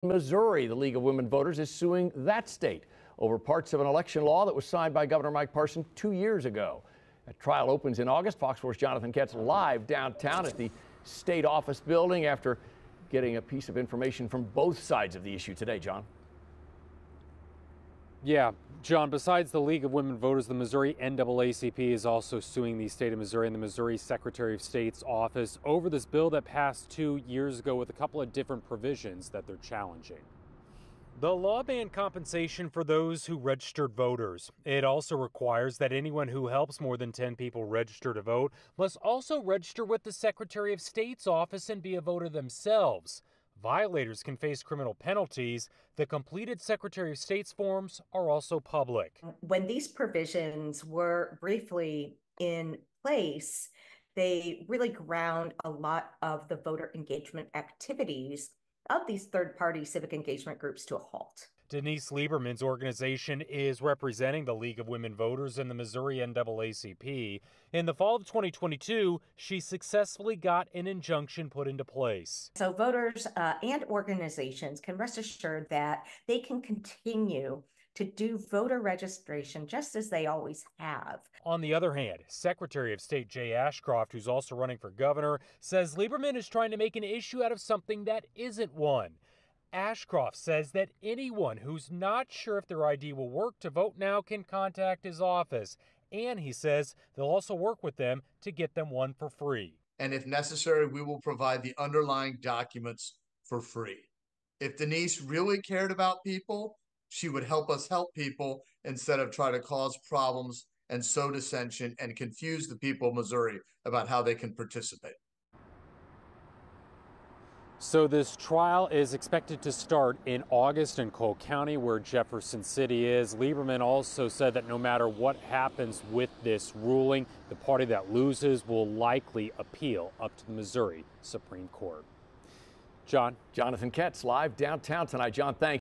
Missouri, the League of Women Voters is suing that state over parts of an election law that was signed by Governor Mike Parson 2 years ago. A trial opens in August. Fox 4's Jonathan Ketz live downtown at the state office building after getting a piece of information from both sides of the issue today. John. Yeah, John, besides the League of Women Voters, the Missouri NAACP is also suing the state of Missouri and the Missouri Secretary of State's office over this bill that passed 2 years ago with a couple of different provisions that they're challenging. The law banned compensation for those who registered voters. It also requires that anyone who helps more than 10 people register to vote must also register with the Secretary of State's office and be a voter themselves. Violators can face criminal penalties. The completed Secretary of State's forms are also public. When these provisions were briefly in place, they really ground a lot of the voter engagement activities of these third-party civic engagement groups to a halt. Denise Lieberman's organization is representing the League of Women Voters and the Missouri NAACP. In the fall of 2022, she successfully got an injunction put into place. So voters and organizations can rest assured that they can continue to do voter registration just as they always have. On the other hand, Secretary of State Jay Ashcroft, who's also running for governor, says Lieberman is trying to make an issue out of something that isn't one. Ashcroft says that anyone who's not sure if their ID will work to vote now can contact his office. And he says they'll also work with them to get them one for free. And if necessary, we will provide the underlying documents for free. If Denise really cared about people, she would help us help people instead of try to cause problems and sow dissension and confuse the people of Missouri about how they can participate. So this trial is expected to start in August in Cole County, where Jefferson City is. Lieberman also said that no matter what happens with this ruling, the party that loses will likely appeal up to the Missouri Supreme Court. John. Jonathan Ketz live downtown tonight. John, thanks.